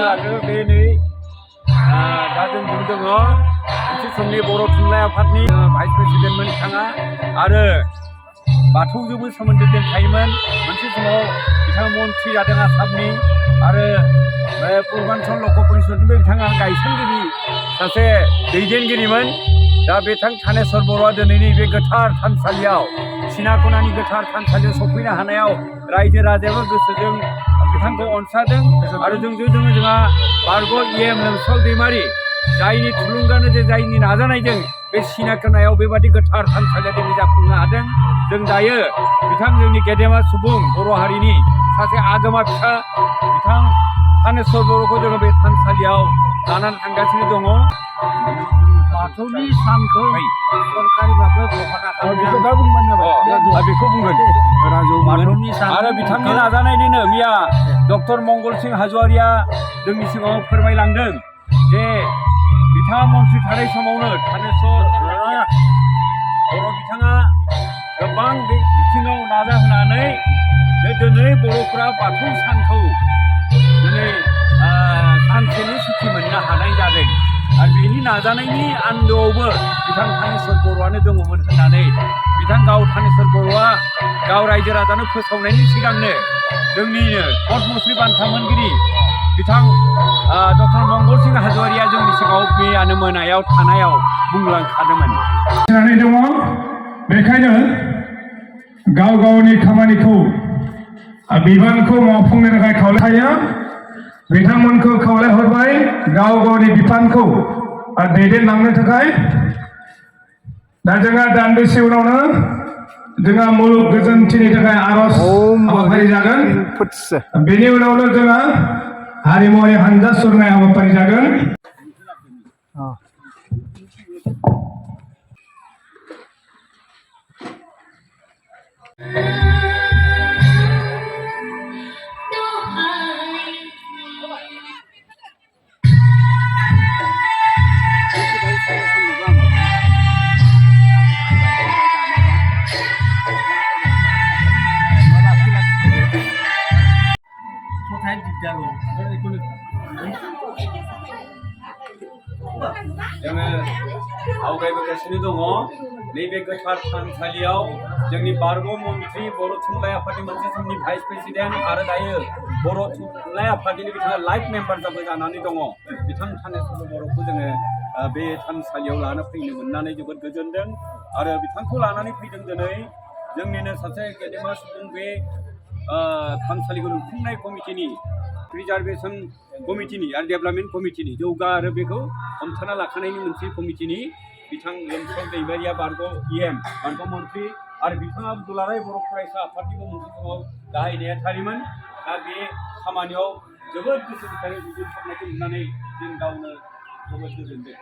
आरो बे नै दा जों बुंदों मोनसे समनि बर' थुनलाइ आफादनि भाइस प्रेसिडेन्टमोन बिथाङा आरो बाथौजोंबो सोमोन्दो दोनखायोमोन मोनसे समाव बिथाङा मन्थ्रि जादों आसामनि आरो पूर्वाञ्चल लक' परिषदनिबो बिथाङा गायसनगिरि सासे दैदेनगिरिमोन दा बिथां थानेस्वर बर'आ दिनैनि बे गोथार थानसालियाव सिना खनानि गोथार थानसालियाव सफैनो हानायाव रायजो राजायाबो गोसोजों बिथांखौ अनसायदों आरो जोंजों दङ जोंहा बारग' EM लोमसाव दैमारि जायनि थुलुंगानो जायनि नाजानायजों बे सिना खनायाव बेबादि गोथार थानसालिया दिनै जाफुंनो हादों जों दायो बिथां जोंनि गेदेमा सुबुं बर' हारिनि सासे आगोमा फिसा बिथां थानेस्वर बर'खौ जोङो बे थानसालियाव लानानै थांगासिनो दङ बाथौनि सानखौ सरकारि भाबै घोषणा बेखौ बुंगोन बाथौनि सान आरो बिथांनि नाजानायनिनो मैया डक्टर मंगल सिं हाज'वारिया जोंनि सिगाङाव फोरमायलांदों जे बिथाङा मन्थ्रि थानाय समावनो थानेस्वर बर' बिथाङा गोबां बे बिथिङाव नाजाहोनानै दिनै बर'फोरा बाथौ सानखौ दिनै सानसेनि सुथि मोननो हानाय जादों आरो बेनि नाजानायनि आन्दोआवबो बिथां थानेस्वर बर'आनो दङमोन होननानै बिथां थानेस्वर बर'आ गाव रायजो राजानो फोसावनायनि सिगांनो जोंनिनो पद्मश्री बान्था मोनगिरि बिथां डक्टर मंगल सिं हाज'वारिया जोंनि सिगाङाव मैयानो मोनायाव थानायाव बुंलांखादोंमोन दङ बेखायनो गाव गावनि खामानिखौ बिबानखौ मावफुंनो थाखाय खावलायो बिथांमोनखौ खावलायहरबाय गाव गावनि बिफानखौ दैदेनलांनो थाखाय दा जोंहा दान्दिसे उनावनो जोंहा मुलुग गोजोनथिनि थाखाय आर'ज हाबाफारि जागोन बेनि उनावनो जोंहा हारिमुआरि हानजा सुरनाय हाबाफारि जागोन जोङो आवगायबोगासिनो दङ नैबे गोथार थानसालियाव जोंनि बारग' मन्थ्रि बर' थुनलाइ आफादनि मोनसे समनि भाइस प्रेसिडेन्ट आरो दायो बर' थुनलाइ आफादनि बिथाङा लाइफ मेम्बार जानानै दङ बिथां थानेस्वर बर'खौ जोङो बे थानसालियाव लानो फैनो मोननानै जोबोद गोजोनदों आरो बिथांखौ लानानै फैदों दिनै जोंनिनो सासे गेदेमा सुबुं बे थानसालिखौ लुफुंनाय कमिटिनि रिजार्भेसन कमिटिनि आरो डेभेलपमेन्ट कमिटिनि जौगा आरो बेखौ हमथाना लाखानायनि मोनसे कमिटिनि बिथां लोमसाव दैमारिया बारग' EM बारग' मन्थ्रि आरो बिथाङा दुलाराय बर' फरायसा आफादनिबो मोनसे समाव गाहाय नेहाथारिमोन दा बे खामानियाव जोबोद गोसो गोथारै बिजिरसंनायखौ नुनानै जों गावनो जोबोद गोजोनदों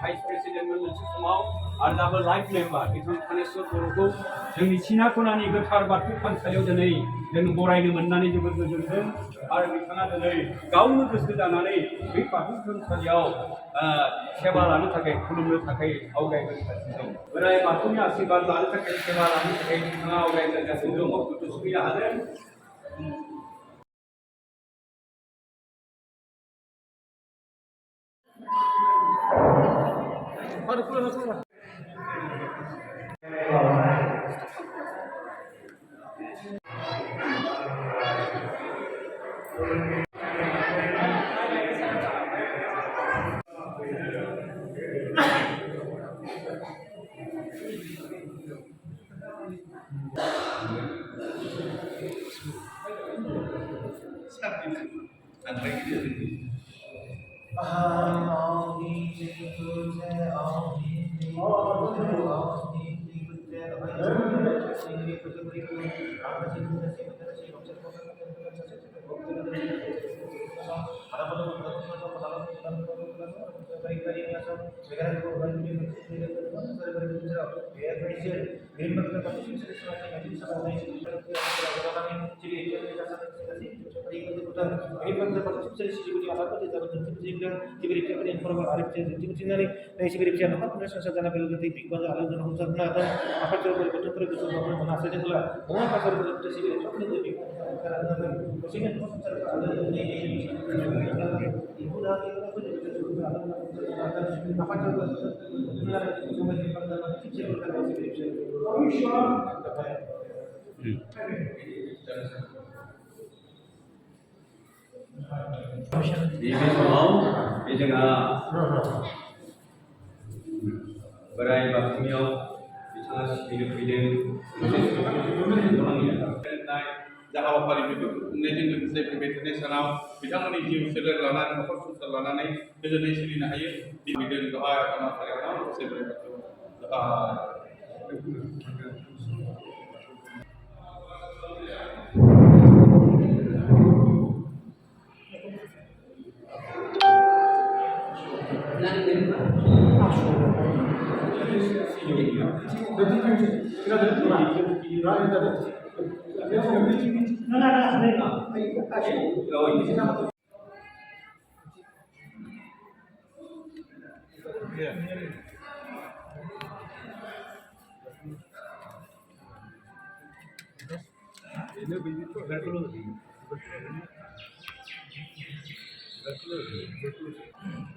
भाइस प्रेसिडेन्टमोन मोनसे समाव आरो दाबो लाइफ मेम्बार बिथां थानेस्वर बर'खौ जोंनि सिना खनानि गोथार बाथौ थानसालियाव दिनै जों बरायनो मोननानै जोबोद गोजोनदों आरो बिथाङा दिनै गावनो गोसो जानानै बे बाथौ थानसालियाव सेवा लानो थाखाय खुलुमनो थाखाय आवगायबोगासिनो दं बोराइ बाथौनि आशीर्बाद लानो थाखाय सेवा लानो थाखाय बिथाङा आवगायबोगासिनो दङ गोथौ सफैनो हादों Kemudian ini pada sisi sisi apa di dalam diberikan informal arif jadi dari diberikan apa kemudian sasaran apel itu tipik pada alam dan unsur nada apa itu betul menghasilkan pula mengapa kalau itu sih itu karena sehingga ada ini ibu dari apa 이 배송 이제가 berai bakmio bicara hidup jahawa paling itu nejin saya berbeda sanau bicara ini jiwa sedar lanan apa susah lanan ini jadi sini nak ayo di bidang doa karena saya tahu saya berbeda doa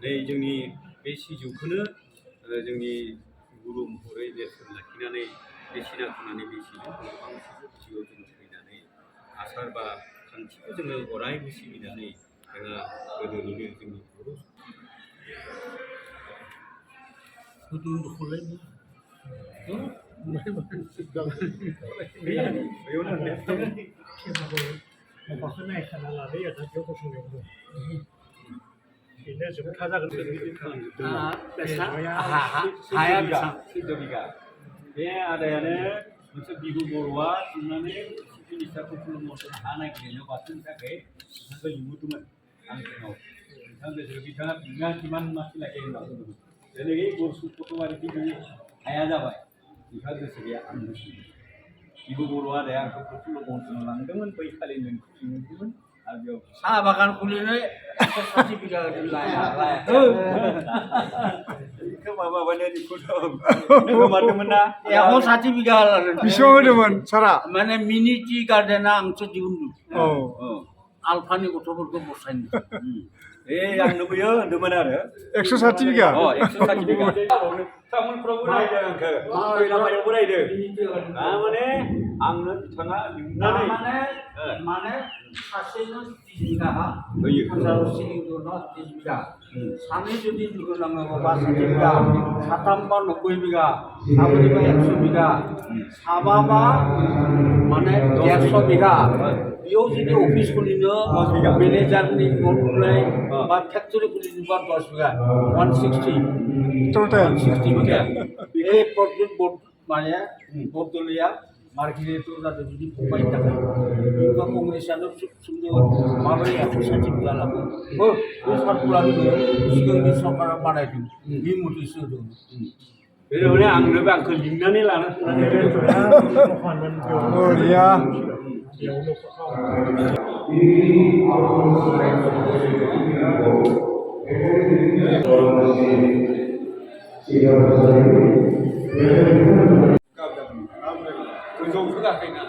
네, जोंनि बे सिजौखौनो जोंनि गुरु महरै नेरसोन लाखिनानै बे सिना खानानै बे सिजौ दंफां सिजौ जों फैनानै आसार बा खान्थिखौ जोङो अरायबो सिबिनानै जोंहा गोदोनिनो जोंनि बर' हाया बेसां 14 बिगा बे आदायानो मोनसे बिबु बर'आ थांनानै मिनिस्टारखौ खुलुमनो हा नागिरनायाव बाथौनि थाखाय बिथांखौ लिंहरदोंमोन आंनाव बिथाङा बिथाङा किमान मानसि लाखियो होनना बुंदोंमोन दिनै गरसु गथ'बारि बिनि हाया जाबाय बिहा गोसो गैया आं गोसो बिबु बर' आदाया आंखौ खुलुमनो लांदोंमोन बै खालिनो लिंहरदोंमोन आरो बेयाव साहा बागान खुलिनो 160 बिगा लाया बेखौ माबाबानो गोमादोंमोन ना 160 बिगा बेसेबां होदोंमोन सारा माने मिनि टि गार्डेना आंसो दिहुनदों औ आलफानि गथ'फोरखौ बसायनो आंनो बैयो होनदोंमोन आरो 160 बिगा 160 बिगा तामुलफ्रावबो रायदों आंखौ खैलामायावबो रायदों थारमाने आंनो बिथाङा लिंनानै माने सासेनो 30 बिगा होयो 30 बिगा सानै जुदि लोगो नाङोबा 60 बिगा साथामबा 90 बिगा साब्रैबा 100 बिगा साबाबा माने 150 बिगा बेयाव जुदि अफिस खुलिनो मेनेजारनि न'लुनाय बा फेक्टरि खुलिनोबा 10 बिगा 160 टोटल 160 बिगा बे प्रजेक्ट बोर्ड माने बदलिया मार्केटआव जादों जुदि फंबायनि थाखाय बिबा कंग्रेसआनो सुंदों माबोरै 160 बिगा लाबो बे सार्कुलारखौ सिगांनि सरकारा बानायदों बे मथेसो होदों बेबायदिनो आंनोबो आंखौ लिंनानै लाना बरिया गोजौसो गाखोना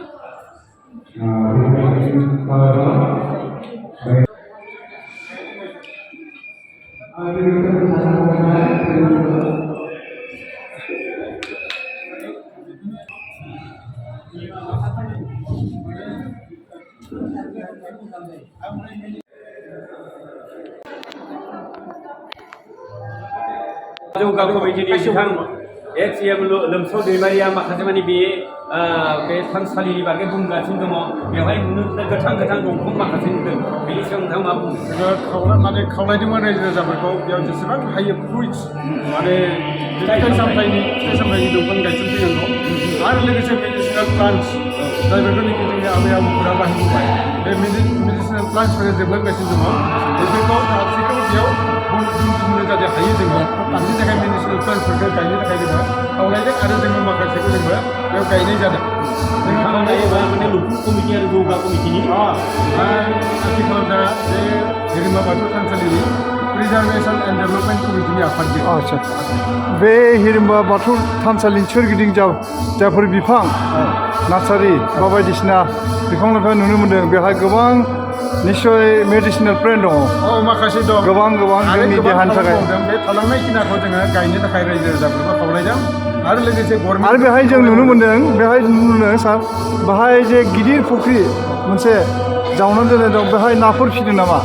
जौगा कमिटिनि बिथां एक्स-एम लोमसाव दैमारिया माखासे मानि बे थानसालिनि बागै बुंगासिनो दङ बेवहाय नुनो मोननाय गोथां दंफां माखासे नुदों बेनि सायाव नोंथाङा मा बुङो खावलायदोंमोन रायजो राजाफोरखौ बेयाव जेसेबां हायो फ्रुइट्स माने फिथाइ सामथाइनि दंफां गायसनफैनांगौ आरो लोगोसे मेडिसिनेल प्लान्टस जायफोरखौनोखि जोंनि आबै आबौफोरा बाहायबोबाय बे मेडिसिनेल प्लान्टसफोरा जोबलांगासिनो दङ बेफोरखौ गासैखौबो बेयाव बुंनो जाहाथे हायो जोङो बिनि थाखाय मेडिसिनेल प्लान्टफोरखौ गायनो थाखाय जोङो खावलायदों आरो जोङो माखासेखौ जोङो बेयाव गायनाय जादों जों खालामनायोबा माने लुफुं कमिटि आरो जौगा कमिटिनि आथिखालाव दा बे हिरिम्बा बाथौ थानसालिनि प्रिजार्भेसन एन्ड डेभेलपमेन्ट कमिटिनि आफादगिरि आच्छा बे हिरिम्बा बाथौ थानसालिनि सोरगिदिं जायफोर बिफां नार्सारि बा बायदिसिना बिफां लाइफां नुनो मोन्दों बेवहाय गोबां निश्चय मेडिसिनेल प्लेन्ट दङ माखासे दं गोबां आरो जोंनि गोबां देहानि थाखाय खालामबावदों बे थालांनाय खिनाखौ जोङो गायनो थाखाय रायजो राजाफोरखौ खावलायदों आरो लोगोसे गभर्नमेन्ट आरो बेहाय जों नुनो मोन्दों बेहाय नुनो सार बाहाय जे गिदिर फुख्रि मोनसे जावनानै दोननाय दं बेहाय नाफोर फिदों नामा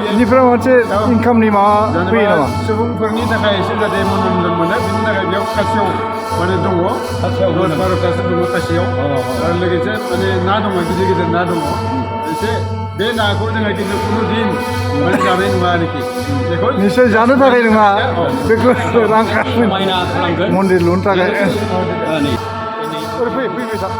बेनिफ्राय मोनसे इनकामनि माबा फैयो नामा सुबुंफोरनि थाखाय एसे जाहाथे मनोरन्जन मोनो बिनि थाखाय बेयाव खासियाव माने दङ 10-12थासो दङ खासियाव आरो लोगोसे माने ना दङ गिदिर गिदिर ना दङ एसे बे नाखौ जोङो खिन्थु कुनु दिन माने जानाय नङा आरोखि बेखौ निश्चय जानो थाखाय नङा बेखौ रां समायना खालामगोन मन्दिर लुनो थाखाय नै फैबाय था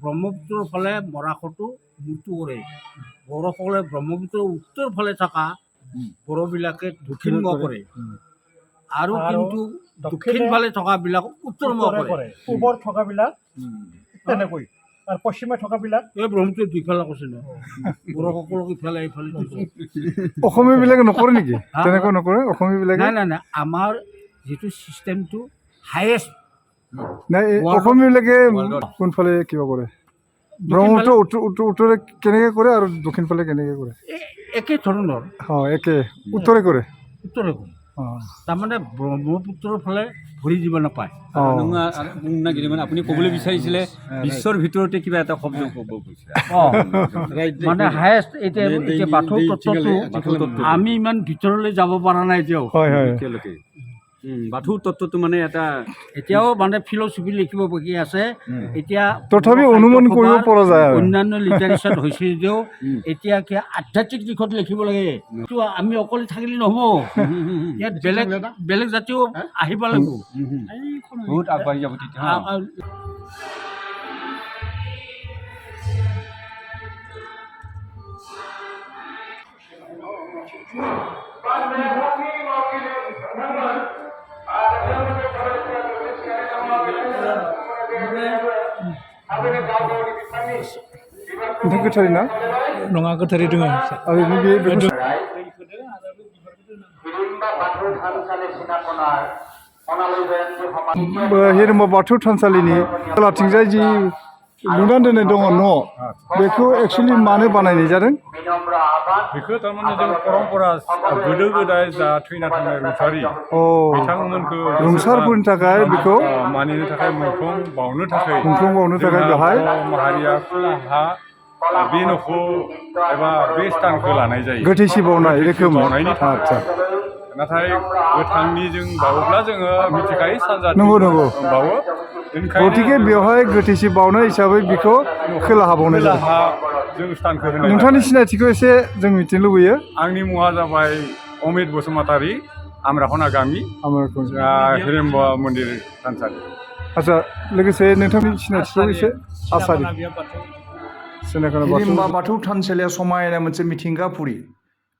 ব্ৰহ্মপুত্ৰৰ ফালে মৰাশটো মৃত্যু কৰে বড়োসকলে ব্ৰহ্মপুত্ৰৰ উত্তৰ ফালে থকা বড়োবিলাকে দক্ষিণমুখ কৰে আৰু কিন্তু দক্ষিণ ফালে থকাবিলাক উত্তৰমুখ কৰে পূবৰ থকাবিলাক তেনেকৈ আৰু পশ্চিমে থকাবিলাক এই ব্ৰহ্মপুত্ৰৰ দুইফালে কৈছে ন বড়োসকলক ইফালে এইফালে অসমীয়াবিলাকে নকৰে নেকি তেনেকৈ নকৰে অসমীয়াবিলাকে নাই আমাৰ যিটো ছিষ্টেমটো হায়েষ্ট নাই অসমীয়াবিলাকে কোনফালে কিবা কৰে ব্ৰহ্মপুত্ৰ উত্তৰে কেনেকৈ কৰে আৰু দক্ষিণ ফালে কেনেকৈ কৰে একে ধৰণৰ একে উত্তৰে কৰে উত্তৰে কৰে তাৰমানে ব্ৰহ্মপুত্ৰৰ ফালে ভৰি দিব নাপায় বুং নাগিৰিমান আপুনি ক'বলৈ বিচাৰিছিলে বিশ্বৰ ভিতৰতে কিবা এটা শব্দ ক'ব বিচাৰে মানে হায়েষ্ট এতিয়া বাথৌ তত্ত্বটো আমি ইমান ভিতৰলৈ যাব পৰা নাই এতিয়াও হয় এতিয়ালৈকে বাথৌ তত্ত্বটো মানে এটা এতিয়াও মানে ফিলচফি লিখিব বাকী আছে এতিয়া তথাপি অনুমান কৰিব পৰা যায় আৰু অন্যান্য লিটাৰেচাৰত হৈছে যদিও এতিয়া কি আধ্যাত্মিক দিশত লিখিব লাগে তো আমি অকলে থাকিলে নহ'ব ইয়াত বেলেগ বেলেগ জাতিও আহিব লাগিব বহুত আগবাঢ়ি যাব তেতিয়া नोंथां गोथारै ना नङा गोथारै दङ ओरैनो बे हिरिम्बा बाथौ थानसालिनि खोलाथिंजाय जि लुनानै दोननाय दङ न' बेखौ एक्सुवेलि मानो बानायनाय जादों बेखौ थारमाने जों परम्परा गोदो गोदाय जा थैना थांनाय रुंसारि बिथांमोनखौ रुंसारफोरनि थाखाय बेखौ मानिनो थाखाय मुंख्लं बावनो थाखाय बेवहाय माहारिया खोलाहा बे न'खौ एबा बे स्थानखौ लानाय जायो गोथैसि बावनाय रोखोम बावनायनि थाखाय नाथाय गोथांनि जों बावोब्ला जोङो मिथिखायो सानजाथि नंगौ बावो गतिके बेवहाय गोथैसि बावनाय हिसाबै बेखौ खोलाहा बावनाय खोलाहा जों स्थानखौ होनाय नोंथांनि सिनायथिखौ एसे जों मिथिनो लुबैयो आंनि मुङा जाबाय अमित बसुमतारी आमराखना गामि हिरिम्बा मन्दिर थानसालि आच्छा लोगोसे नोंथांनि सिनायथिखौ एसे आसारि हिरिम्बा बाथौ थानसालिया समायना मोनसे मिथिंगाफुरि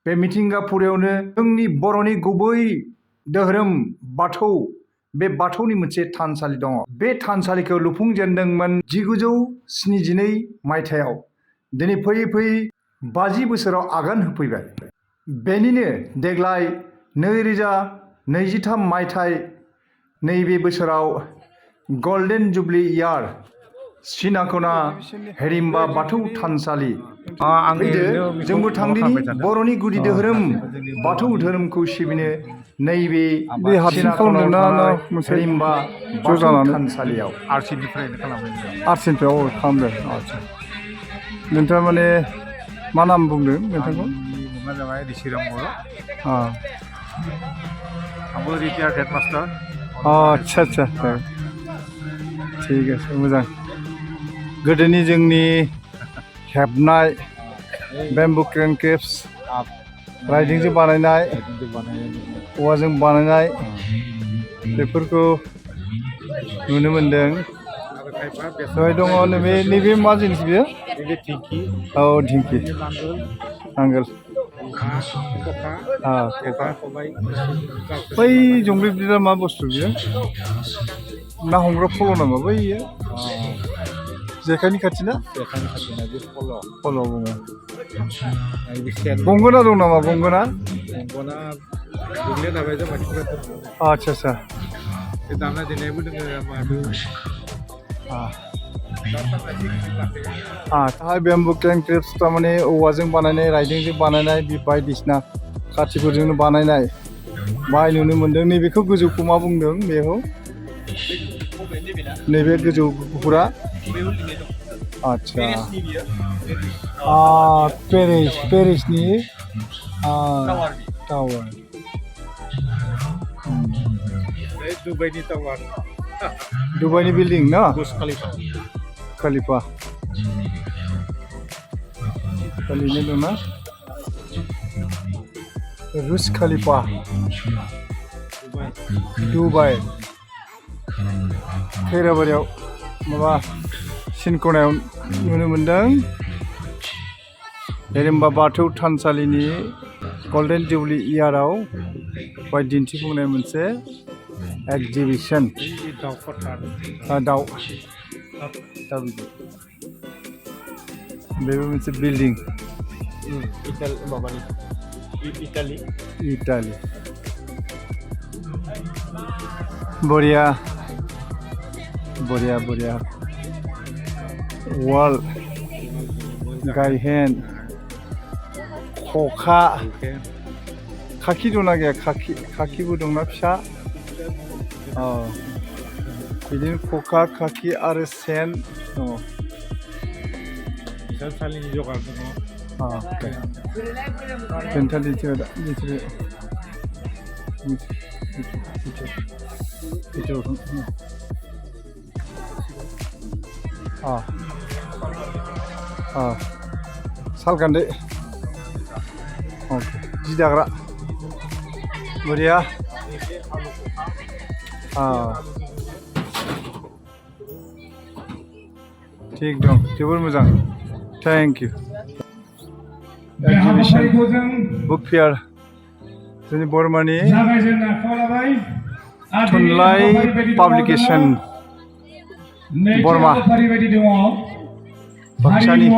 बे मिथिंगाफुरियावनो जोंनि बर'नि गुबै धोरोम बाथौ बे बाथौनि मोनसे थानसालि दङ बे थानसालिखौ लुफुंजेनदोंमोन 1972 मायथाइयाव दिनै फैयै फैयै 50 बोसोराव आगान होफैबाय बेनिनो देग्लाय 2023 मायथाइ नैबे बोसोराव गल्डेन जुबली इयार सिनाखना हिरिम्बा बाथौ थानसालि फैदो जोंबो थांदिनि बर'नि गुदि धोरोम बाथौ धोरोमखौ सिबिनो नैबे सिनाखना हिरिम्बा बाथौ थानसालियाव आरसिनिफ्राय खालामदों आच्छा नोंथाङा माने मा नाम बुंदों नोंथांखौ मुङा जाबाय ऋषिराम बर' आंबो रिटायार्ड हेडमास्टार आच्छा ठीक আছে मोजां गोदोनि जोंनि हेबनाय बेम्बु क्रेन केप्स राइदिंजों बानायनाय औवाजों बानायनाय बेफोरखौ नुनो मोन्दों दहाय दङ नैबे मा जिनिस बेयो औ धिंखि नांगोल बै जंब्लिब बिदिया मा बुस्थु बियो ना हमग्रा फल' नामा बैयो जेखाइनि खाथि ना फल' बुङो गंगोना दं नामा गंगोना आच्छा दामनाय देनायबो दोङो बेम्बु क्रेन क्रेप्स थारमाने औवाजों बानायनाय राइदिंजों बानायनाय बायदिसिना खाथिफोरजोंनो बानायनाय बाहाय नुनो मोन्दों नैबेखौ गोजौखौ मा बुंदों बेखौ नैबे गोजौ गुफुरा आच्छा पेरिसनि टावार दुबाइनि बिल्डिं ना खलिफा लिरनाय दं ना रुस खलिफा दुबाइ खैराबारियाव माबा सिनकनायाव नुनो मोन्दों हिरिम्बा बाथौ थानसालिनि गल्डेन जुबली इयाराव बाय दिन्थिफुंनाय मोनसे एक्जिबिशन दाउ बेबो मोनसे बिल्डिं इटालि बरिया वाल गायहेन खखा खाखि दंना गैया खाखिबो दंना फिसा बिदिनो खखा खाखि आरो सेन दङ सालिनि जगार दङ बेन्था दिन्थिबाय साल गान्दै जि दाग्रा बरिया थिग दं जोबोर मोजां थेंक इउ एक्जिबिशन बुक फेयार जोंनि बरमानि थुनलाइ पाब्लिकेशन बरमा बाक्सानि